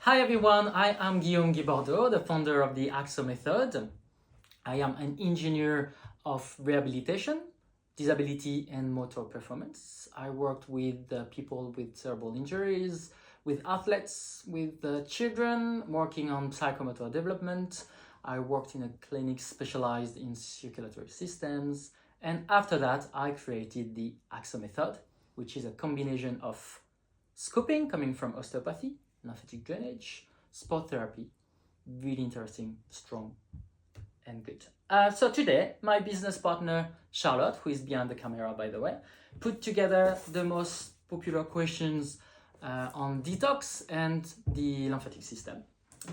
Hi everyone, I am Guillaume Guibordeau, the founder of the AXO Method. I am an engineer of rehabilitation, disability and motor performance. I worked with people with cerebral injuries, with athletes, with children, working on psychomotor development. I worked in a clinic specialized in circulatory systems. And after that, I created the AXO Method, which is a combination of scoping coming from osteopathy, lymphatic drainage, sport therapy. Really interesting, strong, and good. So today, my business partner, Charlotte, who is behind the camera, by the way, put together the most popular questions on detox and the lymphatic system.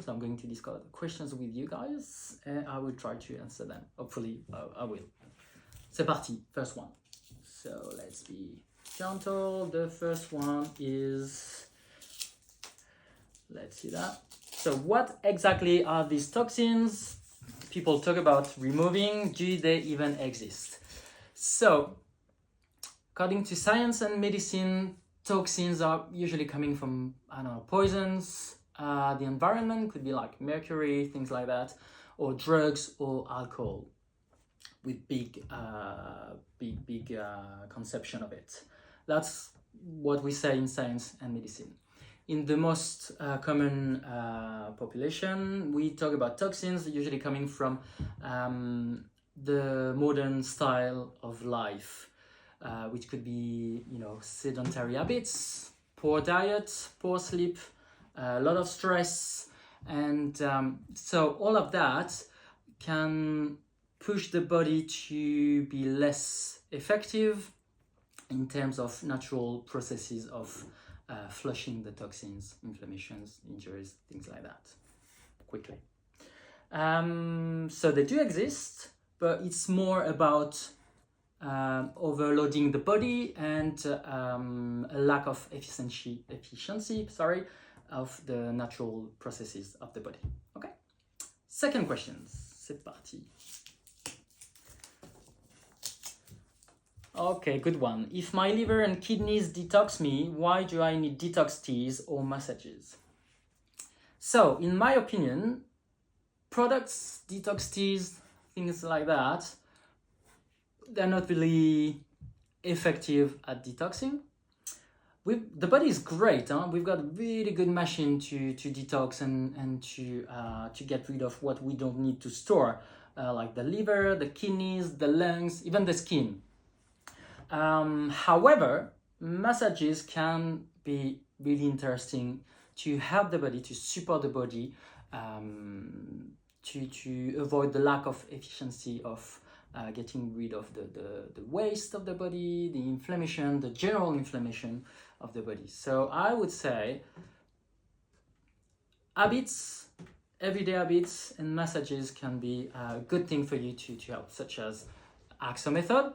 So I'm going to discuss the questions with you guys, and I will try to answer them. Hopefully, I will. C'est parti, first one. So let's be gentle. The first one is, let's see that. So what exactly are these toxins? People talk about removing. Do they even exist? So according to science and medicine, toxins are usually coming from, poisons. The environment could be like mercury, things like that, or drugs or alcohol, with big conception of it. That's what we say in science and medicine. In the most common population, we talk about toxins usually coming from the modern style of life, which could be, sedentary habits, poor diet, poor sleep, a lot of stress, and so all of that can push the body to be less effective in terms of natural processes of flushing the toxins, inflammations, injuries, things like that, quickly. So they do exist, but it's more about overloading the body and a lack of efficiency, of the natural processes of the body. Okay. Second question. C'est parti. Okay, good one. If my liver and kidneys detox me, why do I need detox teas or massages? So, in my opinion, products, detox teas, things like that, they're not really effective at detoxing. The body is great, huh? We've got a really good machine to detox and to get rid of what we don't need to store, like the liver, the kidneys, the lungs, even the skin. However, massages can be really interesting to help the body, to support the body, to avoid the lack of efficiency of getting rid of the waste of the body, the inflammation, the general inflammation of the body. So I would say habits, everyday habits and massages can be a good thing for you to help, such as AXO Method,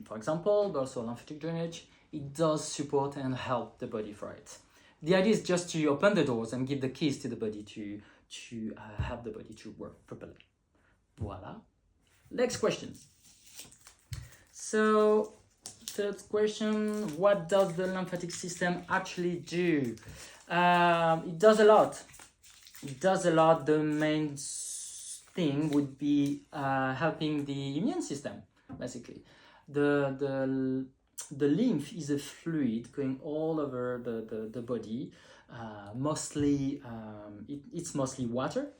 for example, but also lymphatic drainage. It does support and help the body for it. The idea is just to open the doors and give the keys to the body to help the body to work properly. Voila. Next question. So, third question, what does the lymphatic system actually do? It does a lot. The main thing would be helping the immune system, basically. The lymph is a fluid going all over the body. Mostly, it's mostly water,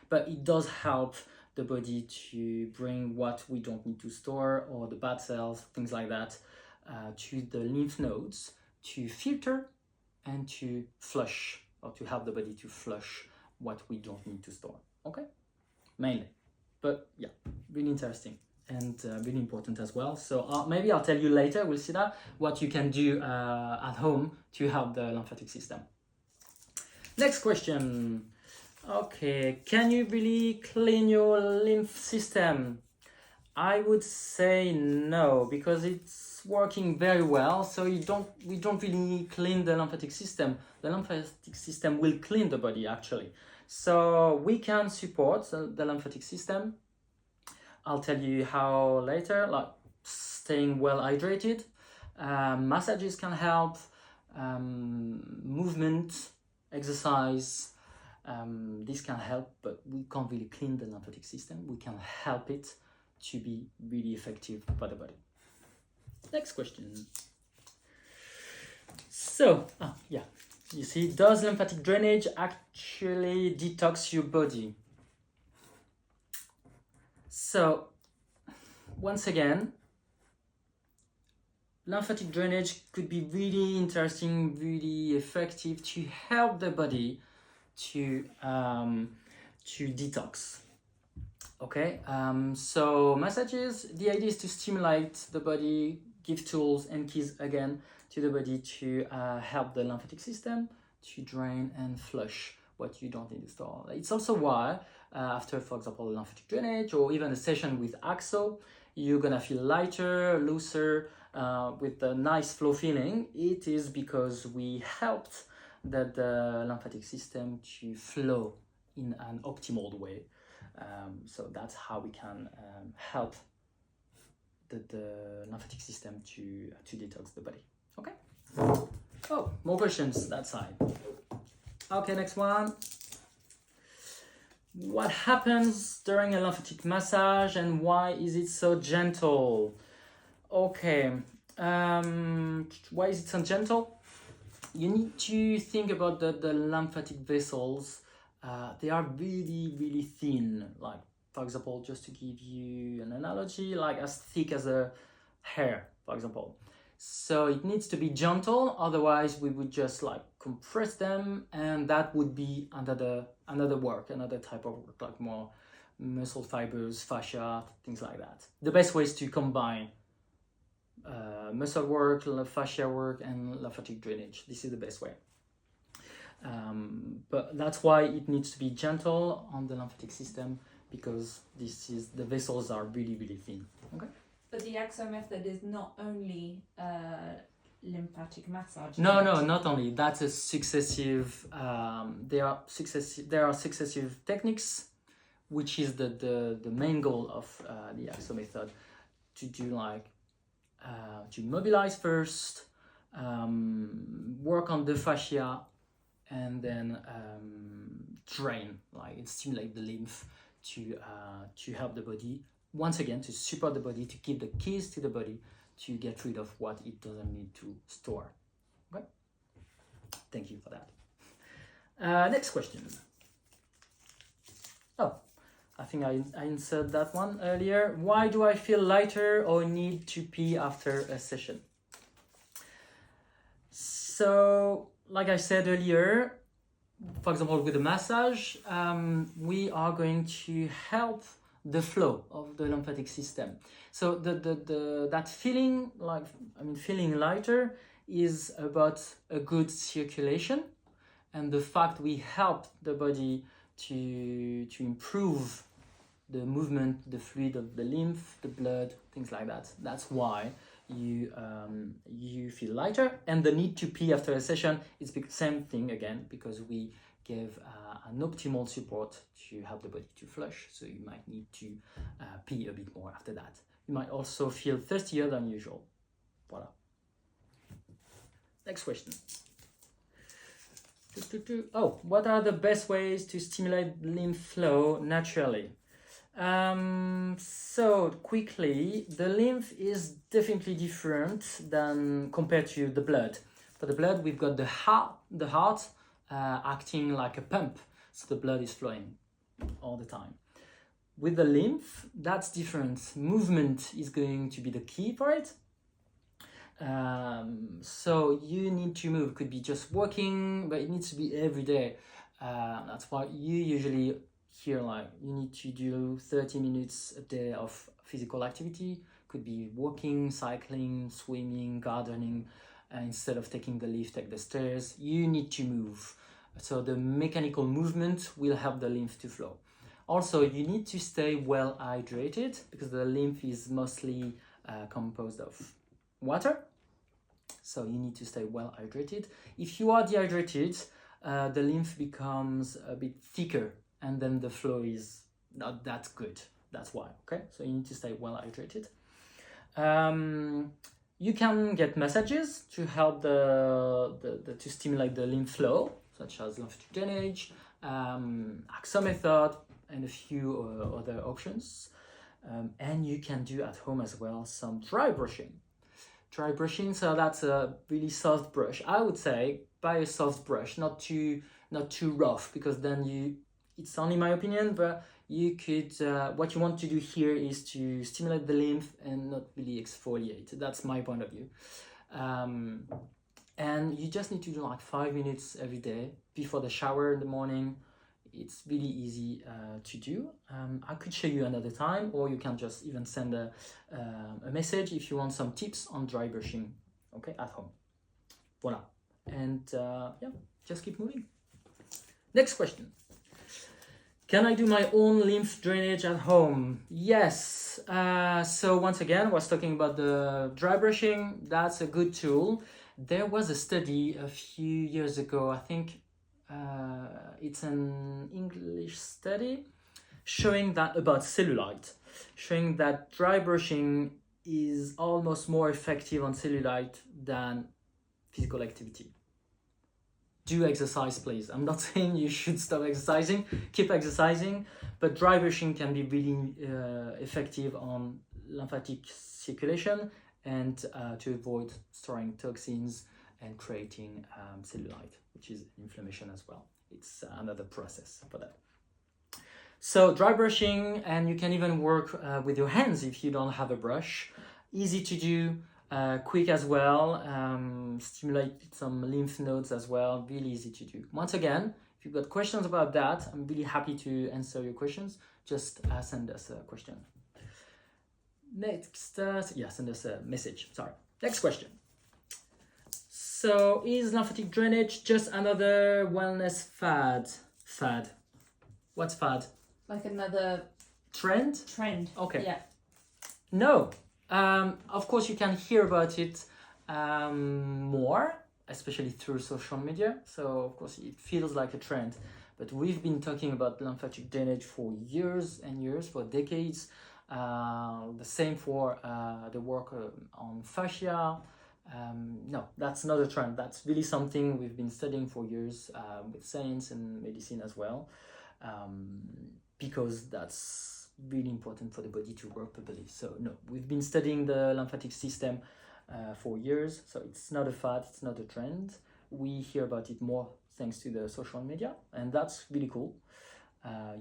but it does help the body to bring what we don't need to store, or the bad cells, things like that, to the lymph nodes to filter and to flush, or to help the body to flush what we don't need to store. Okay? Mainly. But yeah, really interesting and really important as well. So maybe I'll tell you later, we'll see that, what you can do at home to help the lymphatic system. Next question. Okay, can you really clean your lymph system? I would say no, because it's working very well. So we don't really clean the lymphatic system. The lymphatic system will clean the body, actually. So we can support the lymphatic system. I'll tell you how later, like staying well hydrated. Massages can help, movement, exercise. This can help, but we can't really clean the lymphatic system. We can help it to be really effective for the body. Next question. So, yeah, you see, does lymphatic drainage actually detox your body? So, once again, lymphatic drainage could be really interesting, really effective to help the body to detox. Okay, so massages, the idea is to stimulate the body, give tools and keys again to the body to help the lymphatic system to drain and flush what you don't need to store. It's also why after, for example, lymphatic drainage or even a session with AXO, you're gonna feel lighter, looser, with a nice flow feeling. It is because we helped the lymphatic system to flow in an optimal way. So that's how we can help the lymphatic system to detox the body. Okay. Oh, more questions that side. Okay, next one. What happens during a lymphatic massage and why is it so gentle? Okay, why is it so gentle? You need to think about the lymphatic vessels. They are really, really thin. Like, for example, just to give you an analogy, like as thick as a hair, for example. So it needs to be gentle, otherwise we would just like compress them, and that would be another type of work, like more muscle fibers, fascia, things like that. The best way is to combine muscle work, fascia work, and lymphatic drainage. This is the best way. But that's why it needs to be gentle on the lymphatic system, because the vessels are really, really thin. Okay. But the AXO method is not only lymphatic massage. No, not only. That's a successive. There are successive techniques, which is the main goal of the AXO method, to do like to mobilize first, work on the fascia, and then drain, like stimulate the lymph to help the body. Once again, to support the body, to give the keys to the body to get rid of what it doesn't need to store. Okay? Thank you for that. Next question. Oh, I think I answered that one earlier. Why do I feel lighter or need to pee after a session? So, like I said earlier, for example, with the massage, we are going to help the flow of the lymphatic system. So that feeling, feeling lighter, is about a good circulation, and the fact we help the body to improve the movement, the fluid of the lymph, the blood, things like that. That's why you feel lighter. And the need to pee after a session is the same thing again, because we give an optimal support to help the body to flush, so you might need to pee a bit more after that. You might also feel thirstier than usual. Voila. Next question. Oh, what are the best ways to stimulate lymph flow naturally? So quickly, the lymph is definitely different than compared to the blood. For the blood, we've got the heart acting like a pump, so the blood is flowing all the time. With the lymph, that's different. Movement is going to be the key for it. So you need to move. It could be just walking, but it needs to be every day. That's why you usually hear like you need to do 30 minutes a day of physical activity. Could be walking, cycling, swimming, gardening. Instead of taking the lift, take the stairs. You need to move. So the mechanical movement will help the lymph to flow. Also, you need to stay well hydrated, because the lymph is mostly composed of water. So you need to stay well hydrated. If you are dehydrated, the lymph becomes a bit thicker, and then the flow is not that good. That's why, okay? So you need to stay well hydrated. You can get massages to help to stimulate the lymph flow. such as lymphatic drainage, AXO Method, and a few other options. And you can do at home as well some dry brushing. Dry brushing, so that's a really soft brush. I would say buy a soft brush, not too rough, because then it's only my opinion, but you could, what you want to do here is to stimulate the lymph and not really exfoliate. That's my point of view. And you just need to do like 5 minutes every day before the shower in the morning. It's really easy to do. I could show you another time, or you can just even send a message if you want some tips on dry brushing, okay, at home. Voila. And yeah, just keep moving. Next question. Can I do my own lymph drainage at home? Yes. So once again, I was talking about the dry brushing. That's a good tool. There was a study a few years ago, I think it's an English study, showing that about cellulite, showing that dry brushing is almost more effective on cellulite than physical activity. Do exercise, please. I'm not saying you should stop exercising, keep exercising, but dry brushing can be really effective on lymphatic circulation and to avoid storing toxins and creating cellulite, which is inflammation as well. It's another process for that. So dry brushing, and you can even work with your hands if you don't have a brush. Easy to do, quick as well, stimulate some lymph nodes as well, really easy to do. Once again, if you've got questions about that, I'm really happy to answer your questions. Just send us a question. Next, send us a message, sorry. Next question. So, is lymphatic drainage just another wellness fad? Fad. What's fad? Like another trend? Trend. Okay. Yeah. No. Of course, you can hear about it more, especially through social media. So, of course, it feels like a trend. But we've been talking about lymphatic drainage for years and years, for decades. The same for the work on fascia. No, that's not a trend. That's really something we've been studying for years with science and medicine as well, because that's really important for the body to work properly. So no, we've been studying the lymphatic system for years, so it's not a fad, it's not a trend. We hear about it more thanks to the social media, and that's really cool.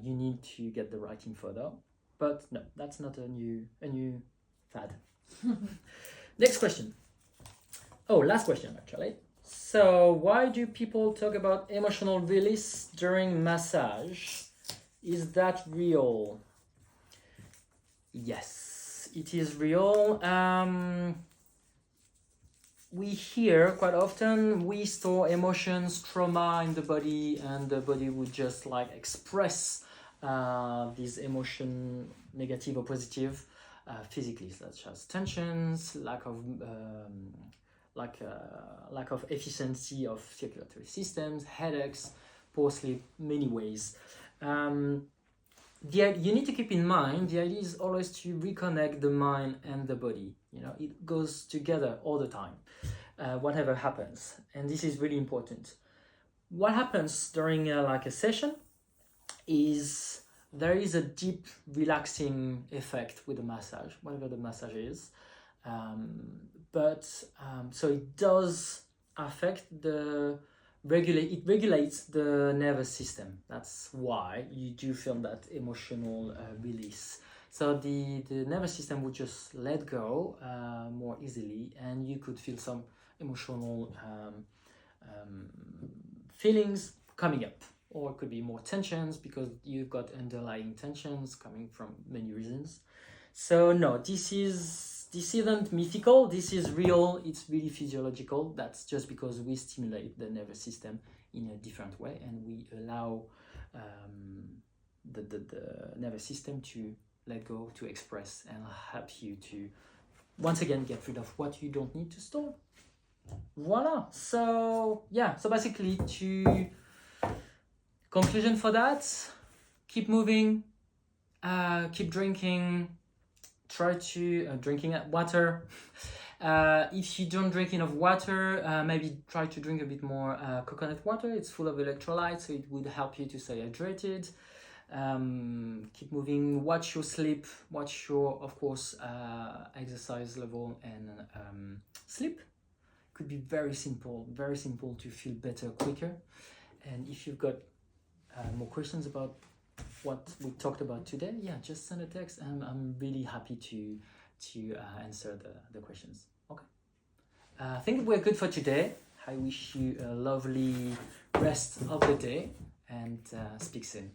You need to get the right info though, but no, that's not a new fad. Next question. Oh, last question actually. So why do people talk about emotional release during massage? Is that real? Yes, it is real. We hear quite often we store emotions, trauma in the body, and the body would just like express these emotion, negative or positive, physically, such as tensions, lack of efficiency of circulatory systems, headaches, poor sleep, many ways. You need to keep in mind, the idea is always to reconnect the mind and the body. You know, it goes together all the time, whatever happens. And this is really important. What happens during a session is there is a deep relaxing effect with the massage, whatever the massage is. So it does affect it regulates the nervous system. That's why you do feel that emotional release. So the nervous system would just let go more easily, and you could feel some emotional feelings coming up, or it could be more tensions because you've got underlying tensions coming from many reasons. So no, this isn't mythical, this is real, it's really physiological. That's just because we stimulate the nervous system in a different way, and we allow the nervous system to let go, to express, and help you to once again get rid of what you don't need to store. Voila. So yeah, so basically, to conclusion for that, keep moving, keep drinking, try to drinking water, If you don't drink enough water, maybe try to drink a bit more coconut water. It's full of electrolytes, so it would help you to stay hydrated. Keep moving, watch your sleep, watch your, of course, exercise level, and sleep. Could be very simple to feel better quicker. And if you've got more questions about what we talked about today, yeah, just send a text, and I'm really happy to answer the questions. Okay. I think we're good for today. I wish you a lovely rest of the day, and speak soon.